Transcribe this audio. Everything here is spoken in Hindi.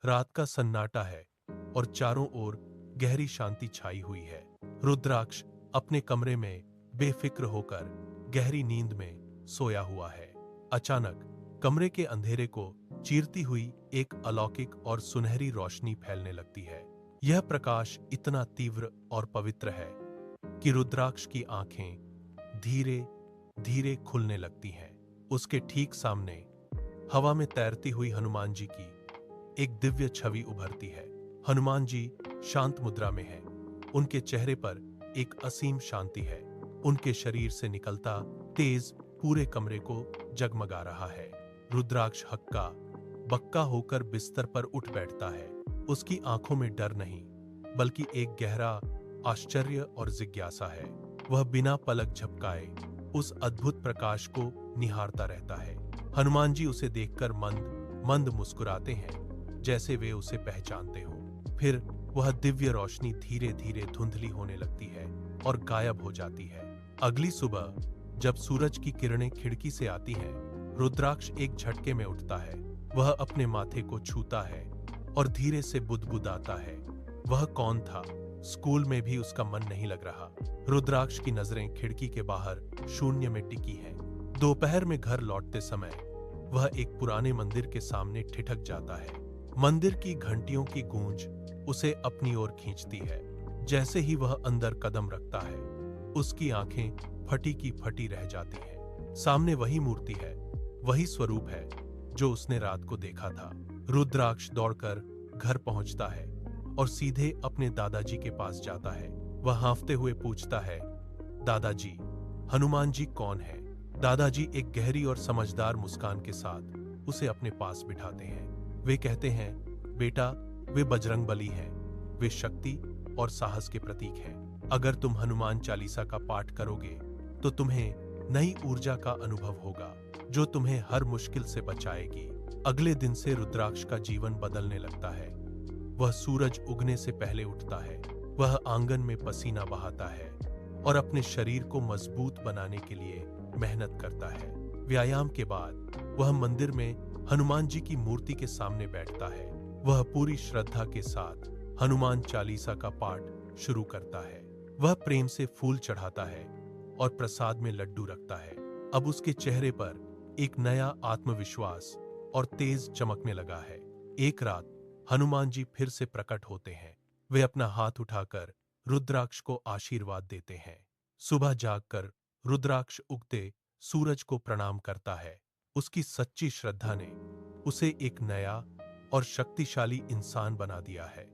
रात का सन्नाटा है और चारों ओर गहरी शांति छाई हुई है। रुद्राक्ष अपने कमरे में बेफिक्र होकर गहरी नींद में सोया हुआ है। अचानक कमरे के अंधेरे को चीरती हुई एक अलौकिक और सुनहरी रोशनी फैलने लगती है। यह प्रकाश इतना तीव्र और पवित्र है कि रुद्राक्ष की आंखें धीरे धीरे खुलने लगती हैं। उसके ठीक सामने हवा में तैरती हुई हनुमान जी की एक दिव्य छवि उभरती है। हनुमान जी शांत मुद्रा में हैं। उनके चेहरे पर एक असीम शांति है। उनके शरीर से निकलता तेज पूरे कमरे को जगमगा रहा है। रुद्राक्ष हक्का बक्का होकर बिस्तर पर उठ बैठता है। उसकी आंखों में डर नहीं, बल्कि एक गहरा आश्चर्य और जिज्ञासा है। वह बिना पलक झपकाए उस अद्भुत प्रकाश को निहारता रहता है। हनुमान जी उसे देखकर मंद मंद मुस्कुराते हैं, जैसे वे उसे पहचानते हो। फिर वह दिव्य रोशनी धीरे धीरे धुंधली होने लगती है और गायब हो जाती है। अगली सुबह जब सूरज की किरणें खिड़की से आती हैं, रुद्राक्ष एक झटके में उठता है। वह अपने माथे को छूता है और धीरे से बुदबुदाता है। वह कौन था? स्कूल में भी उसका मन नहीं लग रहा। रुद्राक्ष की नजरें खिड़की के बाहर शून्य में टिकी हैं। दोपहर में घर लौटते समय वह एक पुराने मंदिर के सामने ठिठक जाता है। मंदिर की घंटियों की गूंज उसे अपनी ओर खींचती है। जैसे ही वह अंदर कदम रखता है, उसकी आंखें फटी की फटी रह जाती हैं। सामने वही मूर्ति है, वही स्वरूप है जो उसने रात को देखा था। रुद्राक्ष दौड़कर घर पहुंचता है और सीधे अपने दादाजी के पास जाता है। वह हाँफते हुए पूछता है, दादाजी, हनुमान जी कौन है? दादाजी एक गहरी और समझदार मुस्कान के साथ उसे अपने पास बिठाते हैं। वे कहते हैं, बेटा, वे बजरंगबली हैं। वे शक्ति और साहस के प्रतीक हैं। अगर तुम हनुमान चालीसा का पाठ करोगे तो तुम्हें नई ऊर्जा का अनुभव होगा, जो तुम्हें हर मुश्किल से बचाएगी। अगले दिन से रुद्राक्ष का जीवन बदलने लगता है। वह सूरज उगने से पहले उठता है। वह आंगन में पसीना बहाता है और अपने शरीर को मजबूत बनाने के लिए मेहनत करता है। व्यायाम के बाद वह मंदिर में हनुमान जी की मूर्ति के सामने बैठता है। वह पूरी श्रद्धा के साथ हनुमान चालीसा का पाठ शुरू करता है। वह प्रेम से फूल चढ़ाता है और प्रसाद में लड्डू रखता है। अब उसके चेहरे पर एक नया आत्मविश्वास और तेज चमकने लगा है। एक रात हनुमान जी फिर से प्रकट होते हैं। वे अपना हाथ उठाकर रुद्राक्ष को आशीर्वाद देते हैं। सुबह जागकर रुद्राक्ष उगते सूरज को प्रणाम करता है। उसकी सच्ची श्रद्धा ने उसे एक नया और शक्तिशाली इंसान बना दिया है।